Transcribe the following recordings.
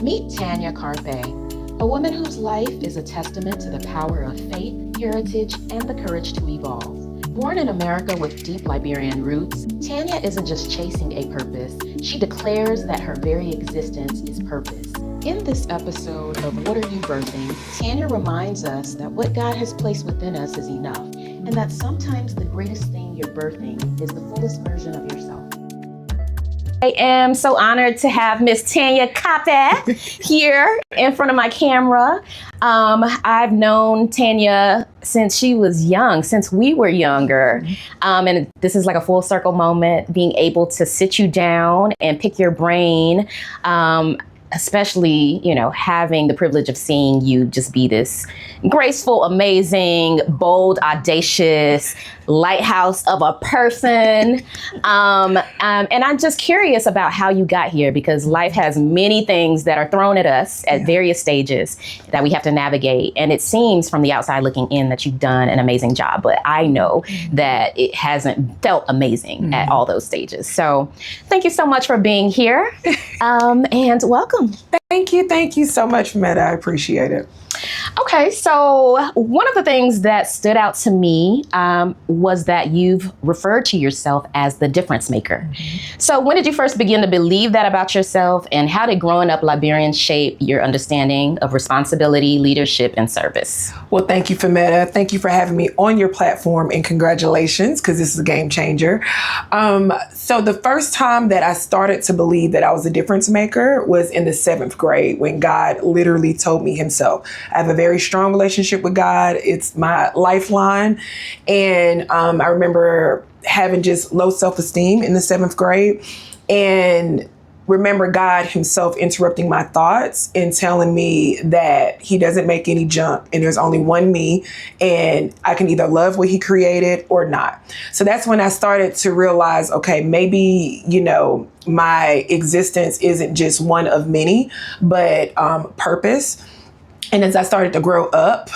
Meet Tanya Karpeh, a woman whose life is a testament to the power of faith, heritage, and the courage to evolve. Born in America with deep Liberian roots, Tanya isn't just chasing a purpose, she declares that her very existence is purpose. In this episode of What Are You Birthing, Tanya reminds us that what God has placed within us is enough, and that sometimes the greatest thing you're birthing is the fullest version of yourself. I am so honored to have Miss Tanya Karpeh here in front of my camera. I've known Tanya since she was young, since we were younger. And this is like a full circle moment, being able to sit you down and pick your brain. Especially, having the privilege of seeing you just be this graceful, amazing, bold, audacious lighthouse of a person. And I'm just curious about how you got here, because life has many things that are thrown at us at various stages that we have to navigate. And it seems from the outside looking in that you've done an amazing job, but I know that it hasn't felt amazing at all those stages. So thank you so much for being here and welcome. Thank you so much, Meta. I appreciate it. Okay, so one of the things that stood out to me was that you've referred to yourself as the difference maker. So when did you first begin to believe that about yourself, and how did growing up Liberian shape your understanding of responsibility, leadership, and service? Well, thank you, Meta. Thank you for having me on your platform, and congratulations, because this is a game changer. So the first time that I started to believe that I was a difference maker was in the 7th grade, when God literally told me himself. I have a very strong relationship with God. It's my lifeline. And I remember having just low self-esteem in the 7th grade, and remember God himself interrupting my thoughts and telling me that he doesn't make any junk and there's only one me, and I can either love what he created or not. So that's when I started to realize, okay, maybe, my existence isn't just one of many, but purpose. And as I started to grow up,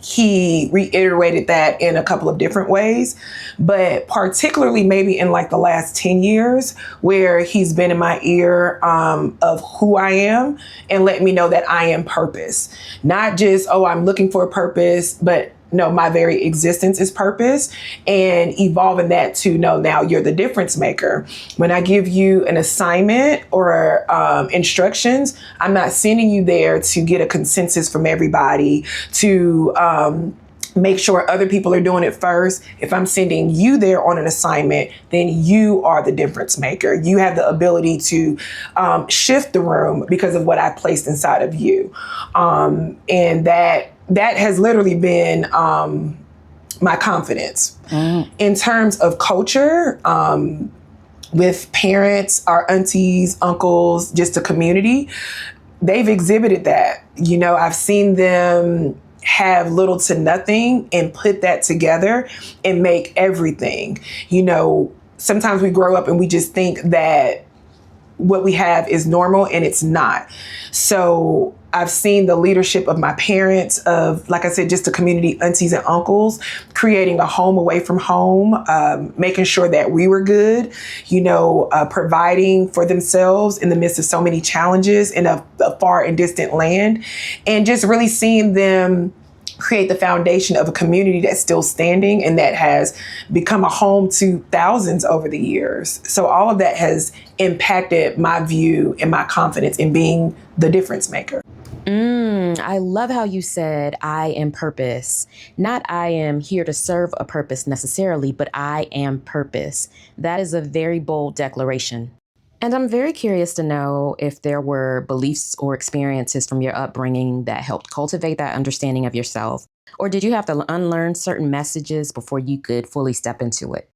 he reiterated that in a couple of different ways, but particularly maybe in like the last 10 years, where he's been in my ear of who I am and let me know that I am purpose. Not just, I'm looking for a purpose, but no, my very existence is purpose, and evolving that to now you're the difference maker. When I give you an assignment or instructions, I'm not sending you there to get a consensus from everybody, to make sure other people are doing it first. If I'm sending you there on an assignment, then you are the difference maker. You have the ability to shift the room because of what I placed inside of you. And that has literally been my confidence. In terms of culture, with parents, our aunties, uncles, just a community, they've exhibited that. I've seen them have little to nothing and put that together and make everything. Sometimes we grow up and we just think that what we have is normal, and it's not. So I've seen the leadership of my parents, of, like I said, just the community, aunties and uncles, creating a home away from home, making sure that we were good, providing for themselves in the midst of so many challenges in a far and distant land, and just really seeing them create the foundation of a community that's still standing and that has become a home to thousands over the years. So all of that has impacted my view and my confidence in being the difference maker. I love how you said, I am purpose. Not I am here to serve a purpose necessarily, but I am purpose. That is a very bold declaration. And I'm very curious to know if there were beliefs or experiences from your upbringing that helped cultivate that understanding of yourself, or did you have to unlearn certain messages before you could fully step into it?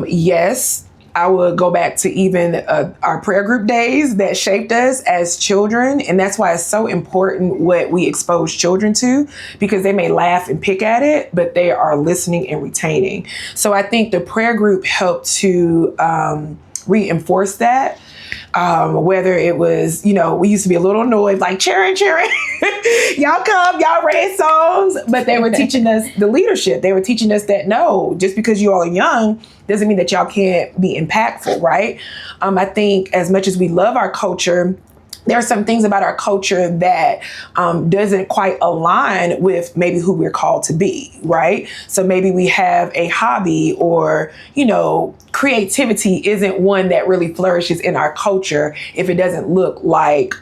Yes. I would go back to even our prayer group days that shaped us as children. And that's why it's so important what we expose children to, because they may laugh and pick at it, but they are listening and retaining. So I think the prayer group helped to reinforce that. Whether it was, we used to be a little annoyed, like cheering. Y'all come, y'all raise songs, but they were teaching us the leadership. They were teaching us that no, just because you all are young doesn't mean that y'all can't be impactful, right? I think as much as we love our culture, there are some things about our culture that doesn't quite align with maybe who we're called to be, right? So maybe we have a hobby, or, creativity isn't one that really flourishes in our culture if it doesn't look like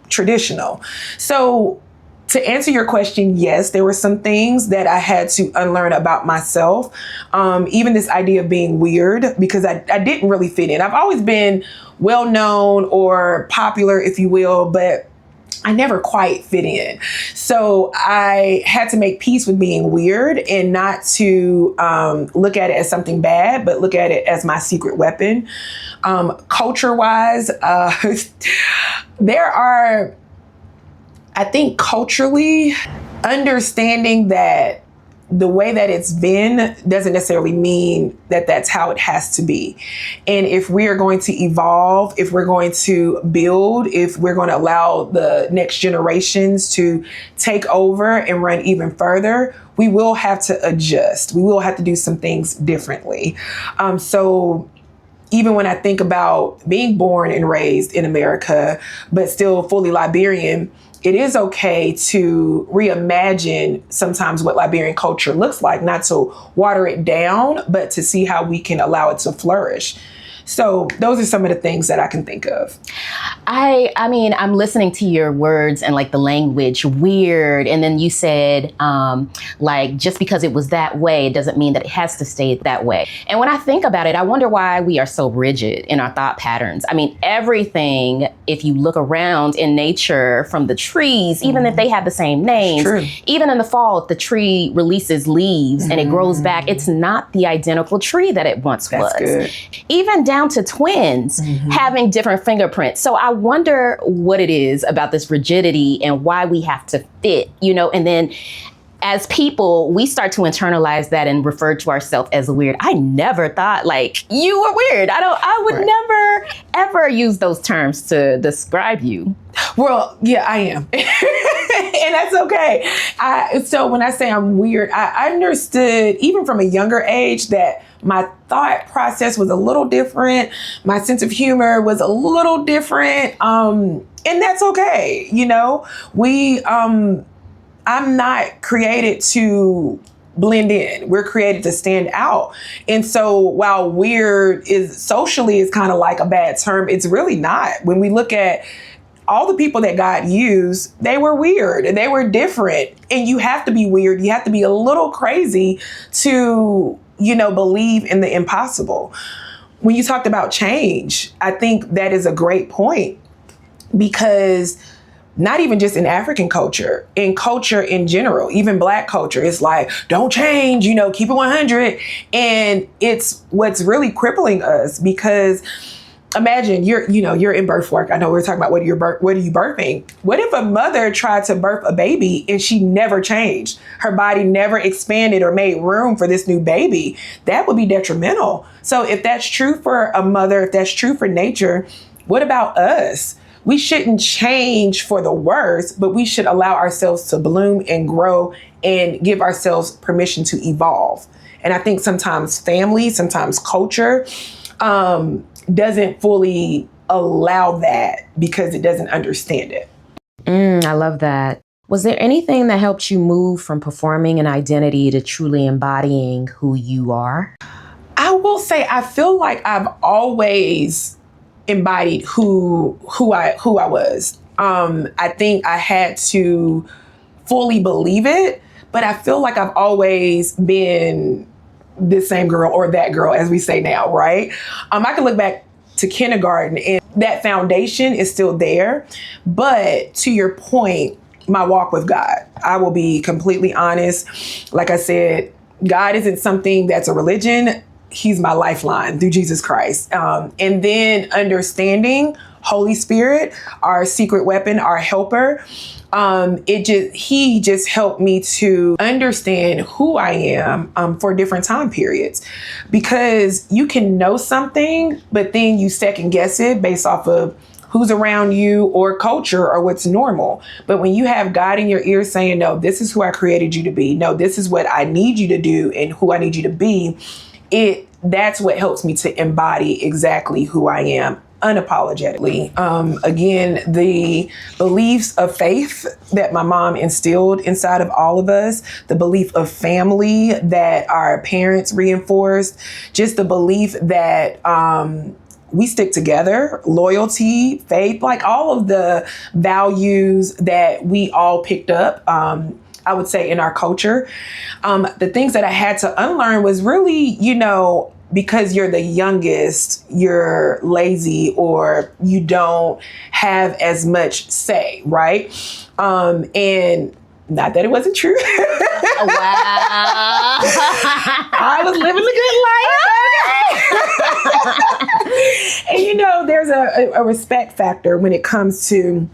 traditional. So to answer your question, yes, there were some things that I had to unlearn about myself. Even this idea of being weird, because I didn't really fit in. I've always been well known or popular, if you will, but I never quite fit in. So I had to make peace with being weird and not to look at it as something bad, but look at it as my secret weapon. Culture-wise, there are, I think culturally, understanding that the way that it's been doesn't necessarily mean that that's how it has to be. And if we are going to evolve, if we're going to build, if we're going to allow the next generations to take over and run even further, we will have to adjust. We will have to do some things differently. So even when I think about being born and raised in America, but still fully Liberian, it is okay to reimagine sometimes what Liberian culture looks like, not to water it down, but to see how we can allow it to flourish. So those are some of the things that I can think of. I mean, I'm listening to your words and like the language, weird. And then you said, like, just because it was that way, it doesn't mean that it has to stay that way. And when I think about it, I wonder why we are so rigid in our thought patterns. I mean, everything, if you look around in nature, from the trees, even if they have the same names, even in the fall, if the tree releases leaves and it grows back, it's not the identical tree that it once was. Good. Even down to twins having different fingerprints. So I wonder what it is about this rigidity and why we have to fit, and then as people, we start to internalize that and refer to ourselves as weird. I never thought like you were weird. I would never ever use those terms to describe you. Well, yeah, I am. And that's okay. So when I say I'm weird, I understood even from a younger age that my thought process was a little different. My sense of humor was a little different. And that's okay. I'm not created to blend in. We're created to stand out. And so while weird is socially is kind of like a bad term, it's really not. When we look at all the people that God used, they were weird and they were different. And you have to be weird. You have to be a little crazy to, believe in the impossible. When you talked about change, I think that is a great point, because not even just in African culture, in culture in general, even Black culture, it's like, don't change, keep it 100. And it's what's really crippling us, because imagine you're in birth work. I know we're talking about what are you birthing? What if a mother tried to birth a baby and she never changed? Her body never expanded or made room for this new baby. That would be detrimental. So if that's true for a mother, if that's true for nature, what about us? We shouldn't change for the worse, but we should allow ourselves to bloom and grow and give ourselves permission to evolve. And I think sometimes family, sometimes culture, doesn't fully allow that because it doesn't understand it. I love that. Was there anything that helped you move from performing an identity to truly embodying who you are? I will say I feel like I've always embodied who I was. I think I had to fully believe it, but I feel like I've always been this same girl, or that girl, as we say now, right? I can look back to kindergarten and that foundation is still there. But to your point, my walk with God, I will be completely honest. Like I said, God isn't something that's a religion. He's my lifeline through Jesus Christ. And then understanding Holy Spirit, our secret weapon, our helper. He just helped me to understand who I am for different time periods, because you can know something, but then you second guess it based off of who's around you or culture or what's normal. But when you have God in your ear saying, no, this is who I created you to be. No, this is what I need you to do and who I need you to be. That's what helps me to embody exactly who I am unapologetically. Again, the beliefs of faith that my mom instilled inside of all of us, the belief of family that our parents reinforced, just the belief that we stick together, loyalty, faith, like all of the values that we all picked up, I would say, in our culture. The things that I had to unlearn was really, because you're the youngest, you're lazy or you don't have as much say, right? And not that it wasn't true. Wow. I was living the good life. And there's a respect factor when it comes to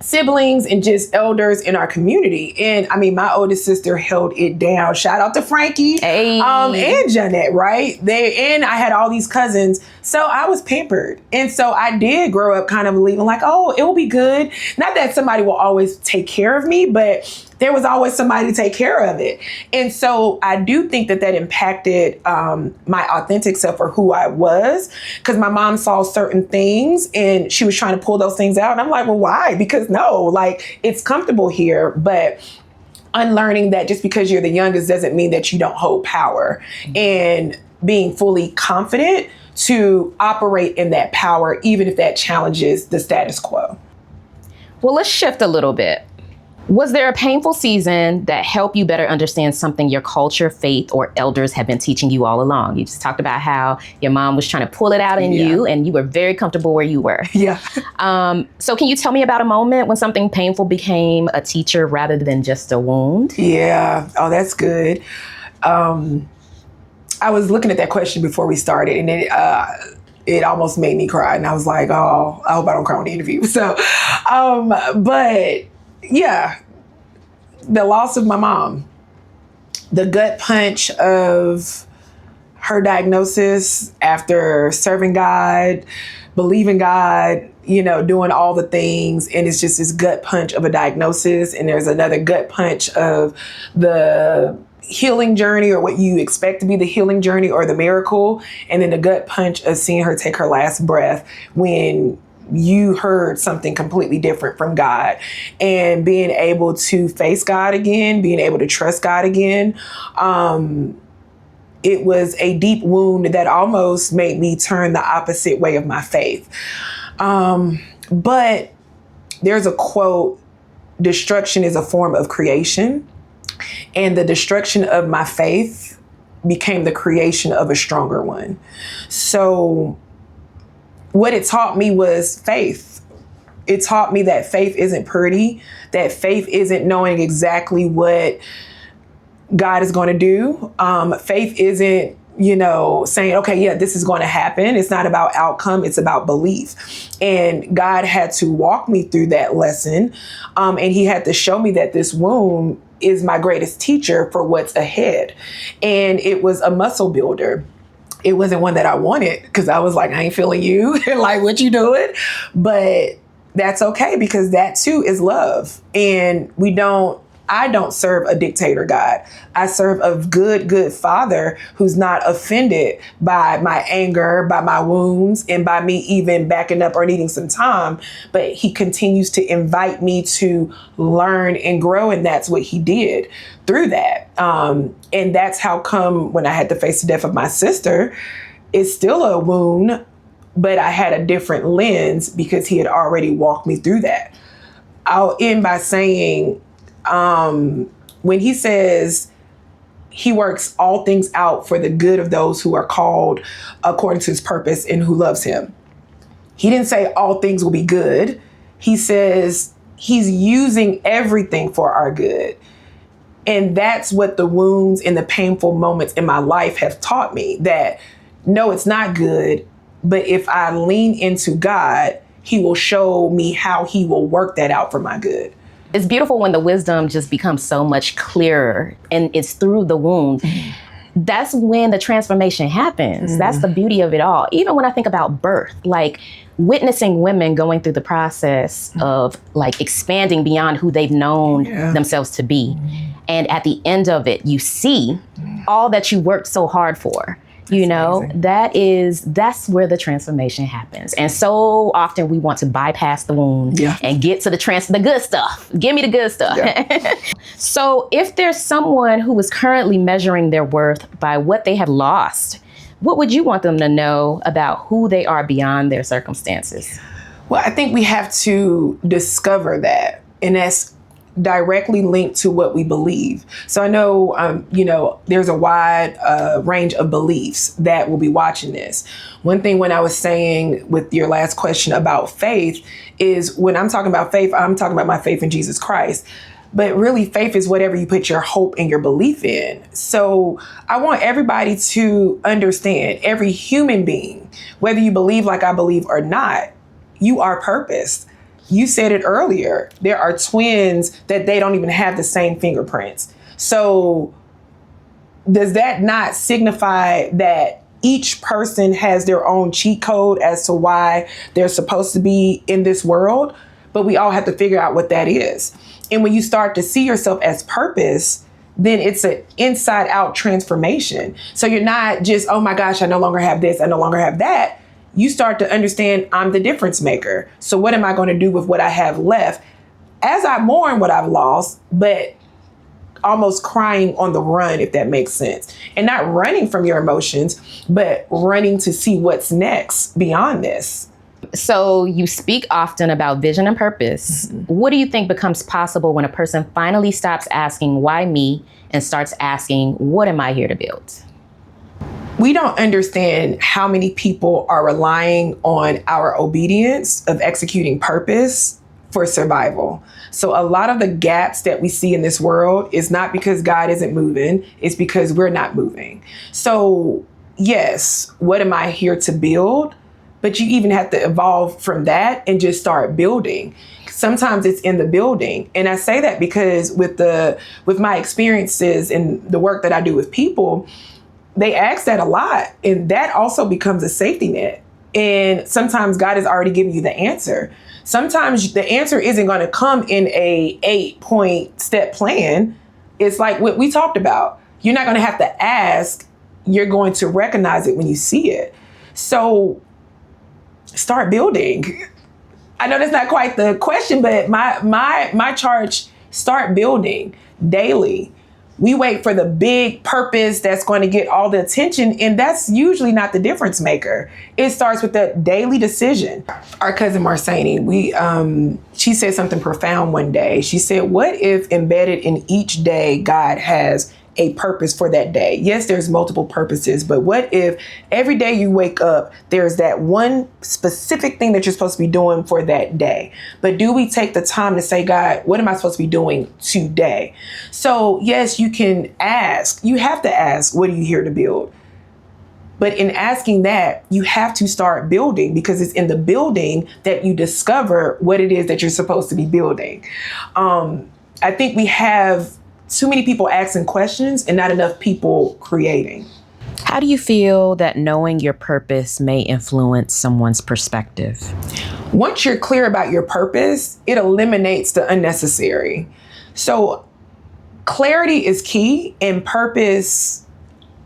siblings and just elders in our community. And I mean, my oldest sister held it down. Shout out to Frankie, hey. And Jeanette, right? And I had all these cousins. So I was pampered. And so I did grow up kind of believing like, oh, it will be good. Not that somebody will always take care of me, but there was always somebody to take care of it. And so I do think that impacted my authentic self or who I was, because my mom saw certain things and she was trying to pull those things out. And I'm like, well, why? Because no, like, it's comfortable here. But unlearning that just because you're the youngest doesn't mean that you don't hold power, and being fully confident to operate in that power, even if that challenges the status quo. Well, let's shift a little bit. Was there a painful season that helped you better understand something your culture, faith, or elders have been teaching you all along? You just talked about how your mom was trying to pull it out in you, and you were very comfortable where you were. Yeah. So can you tell me about a moment when something painful became a teacher rather than just a wound? Yeah. Oh, that's good. I was looking at that question before we started, and it almost made me cry. And I was like, oh, I hope I don't cry on the interview. So, but yeah, the loss of my mom, the gut punch of her diagnosis after serving God, believing God, doing all the things. And it's just this gut punch of a diagnosis. And there's another gut punch of the healing journey, or what you expect to be the healing journey or the miracle. And then the gut punch of seeing her take her last breath when you heard something completely different from God, and being able to face God again, being able to trust God again. It was a deep wound that almost made me turn the opposite way of my faith. But there's a quote, destruction is a form of creation. And the destruction of my faith became the creation of a stronger one. So what it taught me was faith. It taught me that faith isn't pretty, that faith isn't knowing exactly what God is going to do. Faith isn't, saying, okay, yeah, this is going to happen. It's not about outcome. It's about belief. And God had to walk me through that lesson. And he had to show me that this wound is my greatest teacher for what's ahead. And it was a muscle builder. It wasn't one that I wanted, because I was like, I ain't feeling you. Like, what you doing? But that's okay, because that too is love. And I don't serve a dictator God. I serve a good father who's not offended by my anger, by my wounds, and by me even backing up or needing some time. But he continues to invite me to learn and grow. And that's what he did through that. And that's how come when I had to face the death of my sister, it's still a wound, but I had a different lens because he had already walked me through that. I'll end by saying, when he says he works all things out for the good of those who are called according to his purpose and who loves him, he didn't say all things will be good. He says he's using everything for our good. And that's what the wounds and the painful moments in my life have taught me, that no, it's not good. But if I lean into God, he will show me how he will work that out for my good. It's beautiful when the wisdom just becomes so much clearer, and it's through the wound. That's when the transformation happens. That's the beauty of it all. Even when I think about birth, like witnessing women going through the process of like expanding beyond who they've known themselves to be. And at the end of it, you see all that you worked so hard for. Amazing. That's where the transformation happens. And so often we want to bypass the wound and get to the good stuff. Give me the good stuff. Yeah. So if there's someone who is currently measuring their worth by what they have lost, what would you want them to know about who they are beyond their circumstances? Well, I think we have to discover that. And that's directly linked to what we believe. So I know, there's a wide range of beliefs that will be watching this. One thing when I was saying with your last question about faith is when I'm talking about faith, I'm talking about my faith in Jesus Christ. But really, faith is whatever you put your hope and your belief in. So I want everybody to understand, every human being, whether you believe like I believe or not, you are purposed. You said it earlier. There are twins that they don't even have the same fingerprints. So does that not signify that each person has their own cheat code as to why they're supposed to be in this world? But we all have to figure out what that is. And when you start to see yourself as purpose, then it's an inside out transformation. So you're not just, oh my gosh, I no longer have this, I no longer have that. You start to understand I'm the difference maker. So what am I going to do with what I have left as I mourn what I've lost, but almost crying on the run, if that makes sense. And not running from your emotions, but running to see what's next beyond this. So you speak often about vision and purpose. Mm-hmm. What do you think becomes possible when a person finally stops asking, why me, and starts asking, what am I here to build? We don't understand how many people are relying on our obedience of executing purpose for survival. So a lot of the gaps that we see in this world is not because God isn't moving, it's because we're not moving. So yes, what am I here to build? But you even have to evolve from that and just start building. Sometimes it's in the building. And I say that because with my experiences and the work that I do with people, they ask that a lot. And that also becomes a safety net. And sometimes God has already given you the answer. Sometimes the answer isn't going to come in a 8-point step plan. It's like what we talked about. You're not going to have to ask. You're going to recognize it when you see it. So start building. I know that's not quite the question, but my charge, start building daily. We wait for the big purpose that's going to get all the attention, and that's usually not the difference maker. It starts with that daily decision. Our cousin Marceni, she said something profound one day. She said, what if embedded in each day God has a purpose for that day? Yes, there's multiple purposes, but what if every day you wake up, there's that one specific thing that you're supposed to be doing for that day? But do we take the time to say, God, what am I supposed to be doing today? So yes, you can ask. You have to ask, what are you here to build? But in asking that, you have to start building, because it's in the building that you discover what it is that you're supposed to be building. I think we have too many people asking questions and not enough people creating. How do you feel that knowing your purpose may influence someone's perspective? Once you're clear about your purpose, it eliminates the unnecessary. So clarity is key, and purpose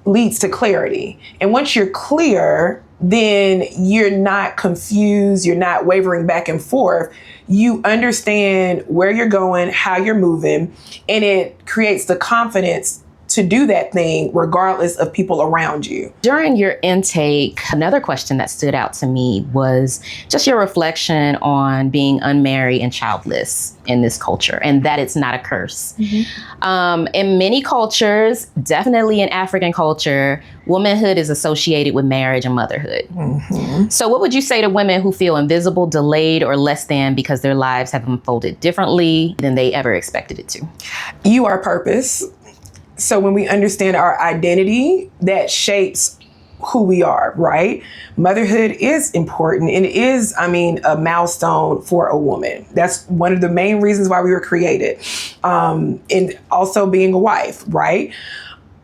leads to clarity. And once you're clear, then you're not confused, you're not wavering back and forth. You understand where you're going, how you're moving, and it creates the confidence to do that thing regardless of people around you. During your intake, another question that stood out to me was just your reflection on being unmarried and childless in this culture, and that it's not a curse. Mm-hmm. In many cultures, definitely in African culture, womanhood is associated with marriage and motherhood. Mm-hmm. So what would you say to women who feel invisible, delayed, or less than because their lives have unfolded differently than they ever expected it to? You are purpose. So when we understand our identity, that shapes who we are, right? Motherhood is important, and it is, a milestone for a woman. That's one of the main reasons why we were created. And also being a wife, right?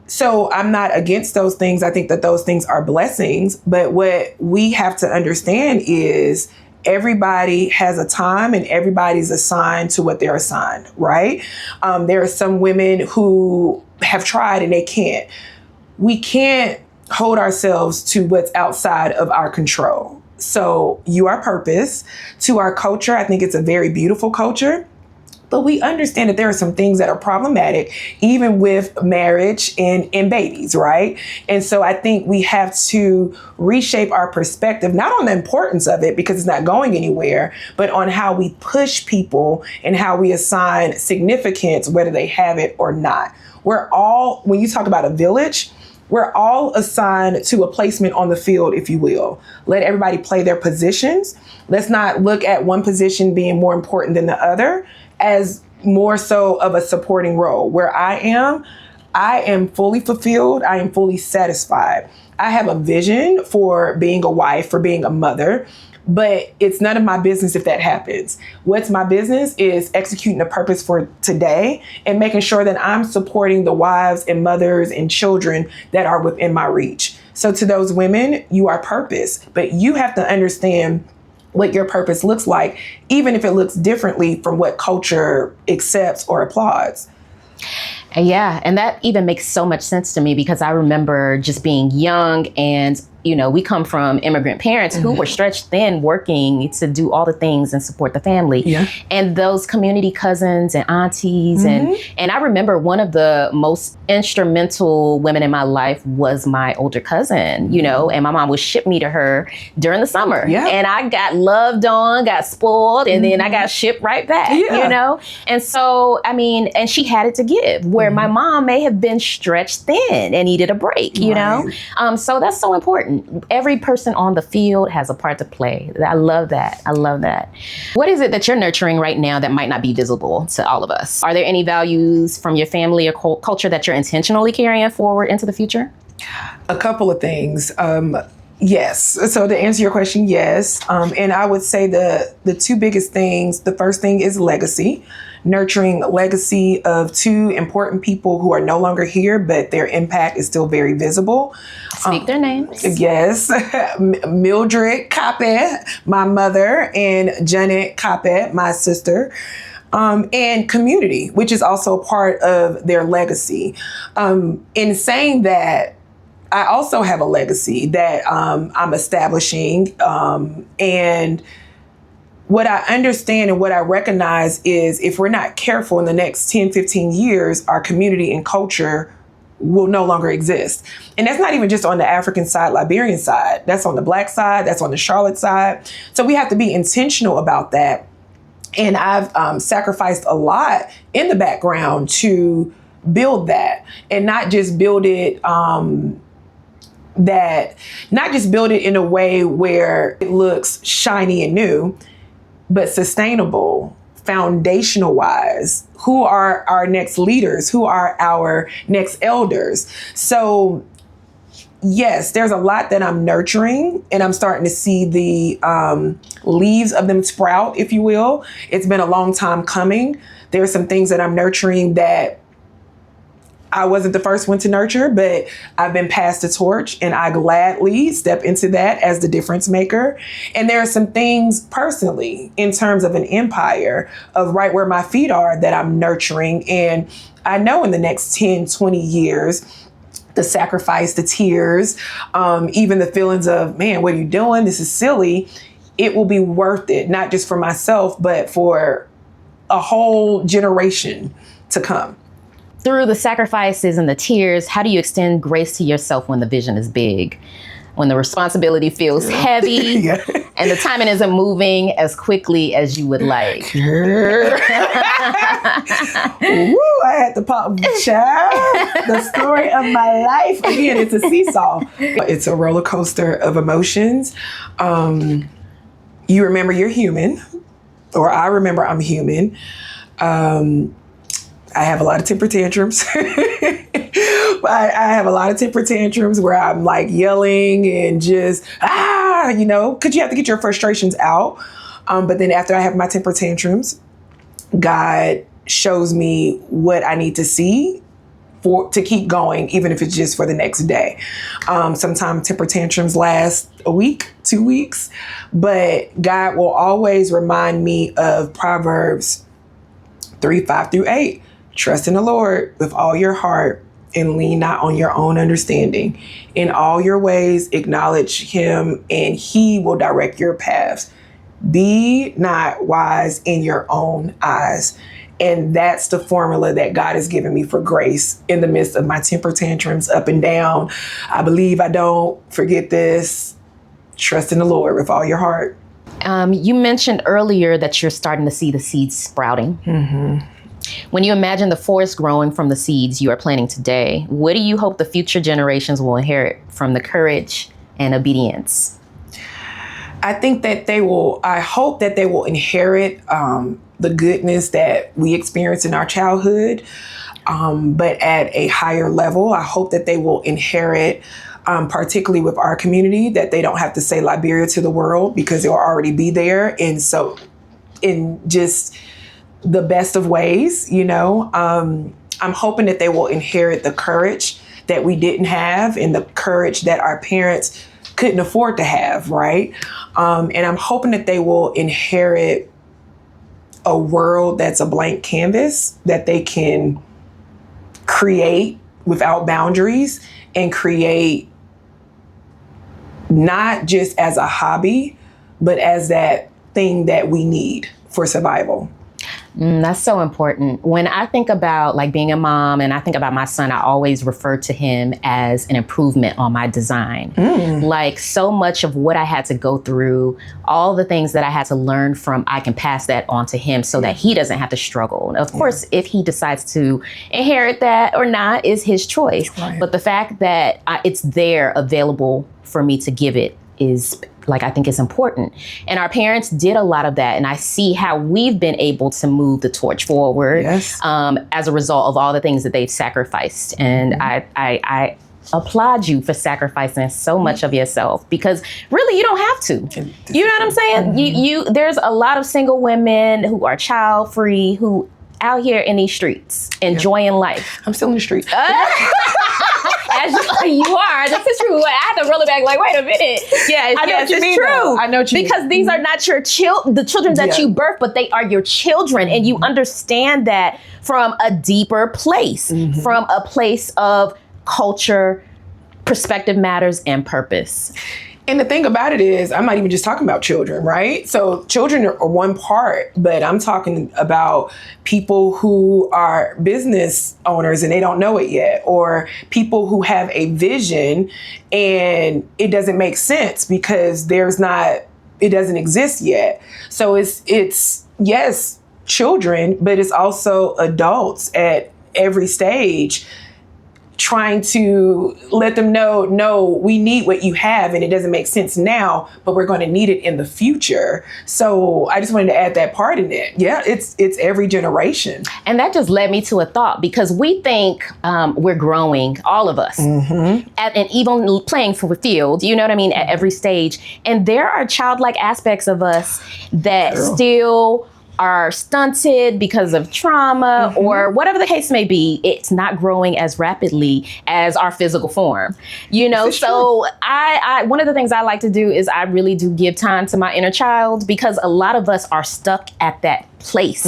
So I'm not against those things. I think that those things are blessings. But what we have to understand is everybody has a time and everybody's assigned to what they're assigned, right? There are some women who have tried and they can't. We can't hold ourselves to what's outside of our control. So you are purpose. To our culture, I think it's a very beautiful culture. But we understand that there are some things that are problematic, even with marriage and babies, right? And so I think we have to reshape our perspective, not on the importance of it because it's not going anywhere, but on how we push people and how we assign significance, whether they have it or not. We're all, when you talk about a village, we're all assigned to a placement on the field, if you will. Let everybody play their positions. Let's not look at one position being more important than the other, as more so of a supporting role. Where I am fully fulfilled. I am fully satisfied. I have a vision for being a wife, for being a mother, but it's none of my business if that happens. What's my business is executing the purpose for today and making sure that I'm supporting the wives and mothers and children that are within my reach. So to those women, you are purpose, but you have to understand what your purpose looks like, even if it looks differently from what culture accepts or applauds. Yeah, and that even makes so much sense to me because I remember just being young and, you know, we come from immigrant parents who were stretched thin working to do all the things and support the family. Yeah. And those community cousins and aunties. And I remember one of the most instrumental women in my life was my older cousin, you know, and my mom would ship me to her during the summer. Yeah. And I got loved on, got spoiled, and then I got shipped right back, you know? And so, I mean, and she had it to give, where my mom may have been stretched thin and needed a break, you know? So that's so important. Every person on the field has a part to play. I love that. I love that. What is it that you're nurturing right now that might not be visible to all of us? Are there any values from your family or culture that you're intentionally carrying forward into the future? A couple of things. Yes. So to answer your question, yes. And I would say the two biggest things, the first thing is legacy. Nurturing legacy of two important people who are no longer here, but their impact is still very visible. Speak their names. Yes. Mildred Karpeh, my mother, and Janet Karpeh, my sister. And community, which is also part of their legacy. In saying that, I also have a legacy that I'm establishing, and what I understand and what I recognize is if we're not careful in the next 10, 15 years, our community and culture will no longer exist. And that's not even just on the African side, Liberian side. That's on the Black side. That's on the Charlotte side. So we have to be intentional about that. And I've sacrificed a lot in the background to build that and not just build it in a way where it looks shiny and new, but sustainable, foundational wise. Who are our next leaders? Who are our next elders? So yes, there's a lot that I'm nurturing, and I'm starting to see the leaves of them sprout, if you will. It's been a long time coming. There are some things that I'm nurturing that I wasn't the first one to nurture, but I've been passed the torch, and I gladly step into that as the difference maker. And there are some things personally in terms of an empire of right where my feet are that I'm nurturing. And I know in the next 10, 20 years, the sacrifice, the tears, even the feelings of, man, what are you doing? This is silly. It will be worth it, not just for myself, but for a whole generation to come. Through the sacrifices and the tears, how do you extend grace to yourself when the vision is big, when the responsibility feels heavy, and the timing isn't moving as quickly as you would like? Woo, I had to pop, child. The story of my life. Again, it's a seesaw. It's a roller coaster of emotions. You remember you're human, or I remember I'm human. I have a lot of temper tantrums. I have a lot of temper tantrums where I'm like yelling and just, because you have to get your frustrations out. But then after I have my temper tantrums, God shows me what I need to see to keep going, even if it's just for the next day. Sometimes temper tantrums last a week, 2 weeks, but God will always remind me of Proverbs 3:5-8. Trust in the Lord with all your heart and lean not on your own understanding. In all your ways, acknowledge him, and he will direct your paths. Be not wise in your own eyes. And that's the formula that God has given me for grace in the midst of my temper tantrums, up and down. I believe, I don't, forget this. Trust in the Lord with all your heart. You mentioned earlier that you're starting to see the seeds sprouting. Mm-hmm. When you imagine the forest growing from the seeds you are planting today, what do you hope the future generations will inherit from the courage and obedience? I hope that they will inherit the goodness that we experienced in our childhood, but at a higher level. I hope that they will inherit, particularly with our community, that they don't have to say Liberia to the world because they'll already be there. And so in just the best of ways, I'm hoping that they will inherit the courage that we didn't have and the courage that our parents couldn't afford to have, right? And I'm hoping that they will inherit a world that's a blank canvas that they can create without boundaries and create not just as a hobby, but as that thing that we need for survival. That's so important. When I think about like being a mom and I think about my son, I always refer to him as an improvement on my design. Like so much of what I had to go through, all the things that I had to learn from, I can pass that on to him so that he doesn't have to struggle. And of course, if he decides to inherit that or not is his choice. Right. But the fact that it's there available for me to give it is I think it's important. And our parents did a lot of that. And I see how we've been able to move the torch forward as a result of all the things that they've sacrificed. And I applaud you for sacrificing so much of yourself because really you don't have to. You know what I'm saying? There's a lot of single women who are child free who out here in these streets enjoying life. I'm still in the streets. As you are. This is true. I have to roll it back wait a minute. Yes, it's true. I know what you mean. Because these are not your the children that you birth, but they are your children. And you understand that from a deeper place, from a place of culture, perspective matters, and purpose. And the thing about it is, I'm not even just talking about children, right? So children are one part, but I'm talking about people who are business owners and they don't know it yet, or people who have a vision and it doesn't make sense because it doesn't exist yet. So it's yes, children, but it's also adults at every stage trying to let them know, no, we need what you have and it doesn't make sense now, but we're going to need it in the future. So I just wanted to add that part in it. Yeah, it's every generation. And that just led me to a thought because we think we're growing, all of us, at an even playing field, you know what I mean, at every stage. And there are childlike aspects of us that still are stunted because of trauma or whatever the case may be. It's not growing as rapidly as our physical form, so I one of the things I like to do is I really do give time to my inner child because a lot of us are stuck at that place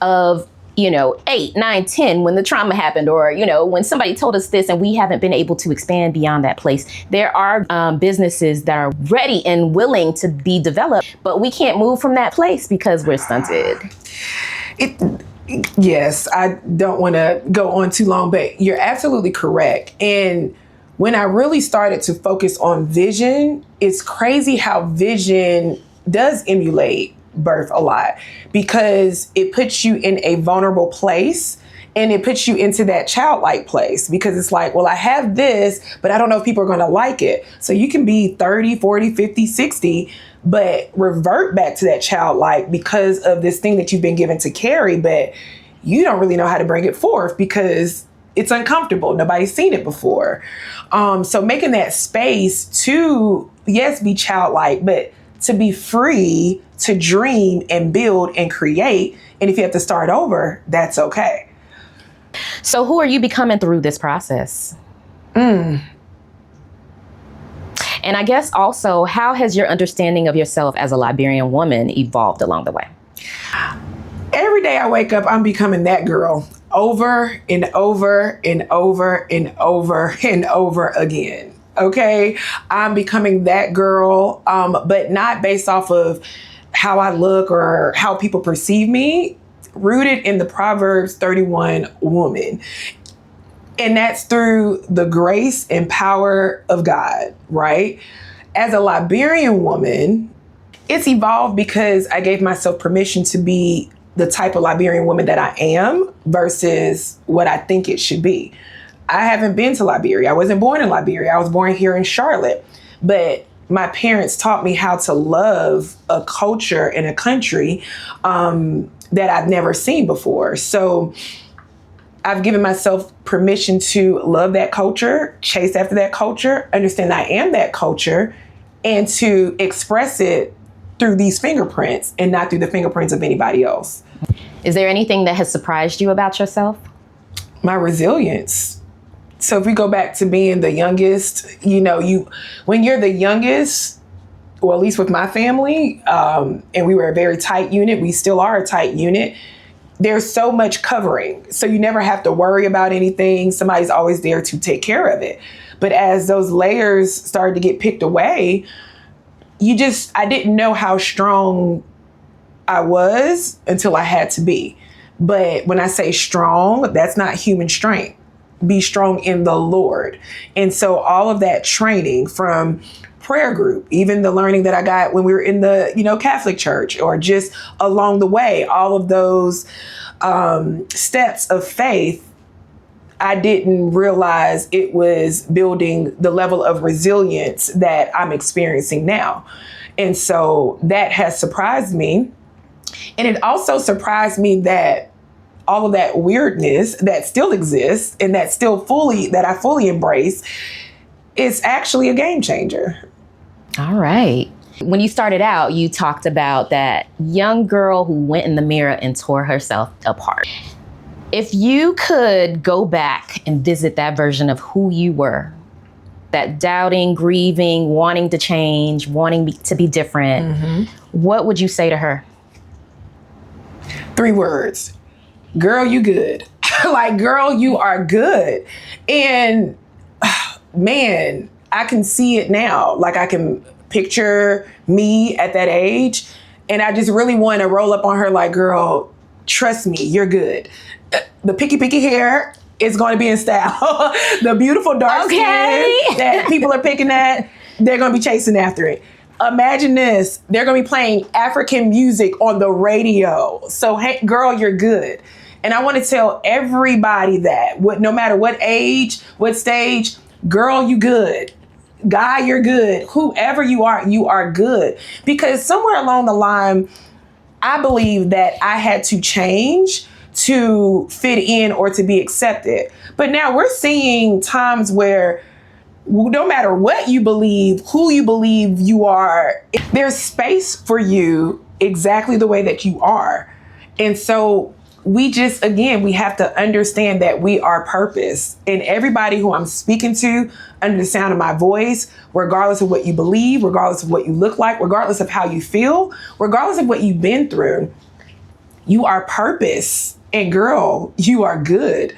of 8, 9, 10 when the trauma happened or, when somebody told us this and we haven't been able to expand beyond that place. There are businesses that are ready and willing to be developed, but we can't move from that place because we're stunted. Yes, I don't want to go on too long, but you're absolutely correct. And when I really started to focus on vision, it's crazy how vision does emulate birth a lot because it puts you in a vulnerable place and it puts you into that childlike place because it's like, well, I have this, but I don't know if people are going to like it. So you can be 30, 40, 50, 60, but revert back to that childlike because of this thing that you've been given to carry, but you don't really know how to bring it forth because it's uncomfortable. Nobody's seen it before. So making that space to, yes, be childlike, but to be free to dream and build and create. And if you have to start over, that's okay. So who are you becoming through this process? And I guess also, how has your understanding of yourself as a Liberian woman evolved along the way? Every day I wake up, I'm becoming that girl. over and over and over and over and over again. Okay, I'm becoming that girl, but not based off of how I look or how people perceive me, rooted in the Proverbs 31 woman. And that's through the grace and power of God, right? As a Liberian woman, it's evolved because I gave myself permission to be the type of Liberian woman that I am versus what I think it should be. I haven't been to Liberia. I wasn't born in Liberia. I was born here in Charlotte. But my parents taught me how to love a culture and a country that I've never seen before. So I've given myself permission to love that culture, chase after that culture, understand I am that culture, and to express it through these fingerprints and not through the fingerprints of anybody else. Is there anything that has surprised you about yourself? My resilience. So if we go back to being the youngest, when you're the youngest, or at least with my family, and we were a very tight unit, we still are a tight unit, there's so much covering. So you never have to worry about anything. Somebody's always there to take care of it. But as those layers started to get picked away, I didn't know how strong I was until I had to be. But when I say strong, that's not human strength. Be strong in the Lord. And so all of that training from prayer group, even the learning that I got when we were in the, Catholic church, or just along the way, all of those steps of faith, I didn't realize it was building the level of resilience that I'm experiencing now. And so that has surprised me. And it also surprised me that all of that weirdness that still exists and that I fully embrace is actually a game changer. All right. When you started out, you talked about that young girl who went in the mirror and tore herself apart. If you could go back and visit that version of who you were, that doubting, grieving, wanting to change, wanting to be different, what would you say to her? 3 words. Girl, you good. Like, girl, you are good. And man, I can see it now. Like, I can picture me at that age. And I just really want to roll up on her like, girl, trust me, you're good. The picky hair is going to be in style. The beautiful dark skin that people are picking at, they're going to be chasing after it. Imagine this. They're going to be playing African music on the radio. So, hey, girl, you're good. And I want to tell everybody that, no matter what age, what stage, girl, you good. Guy, you're good. Whoever you are good. Because somewhere along the line, I believe that I had to change to fit in or to be accepted. But now we're seeing times where no matter what you believe, who you believe you are, there's space for you exactly the way that you are. And so we have to understand that we are purpose. And everybody who I'm speaking to, under the sound of my voice, regardless of what you believe, regardless of what you look like, regardless of how you feel, regardless of what you've been through, you are purpose. And girl, you are good.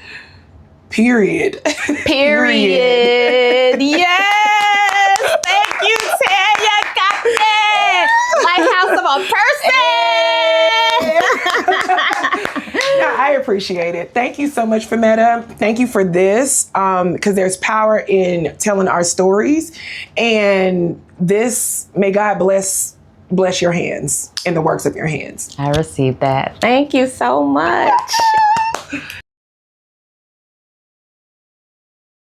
Period. Period. Yes. Thank you, Tanya Karpeh. Lighthouse of a person. Yeah, I appreciate it. Thank you so much, Fametta. Thank you for this, because there's power in telling our stories. And may God bless your hands and the works of your hands. I received that. Thank you so much.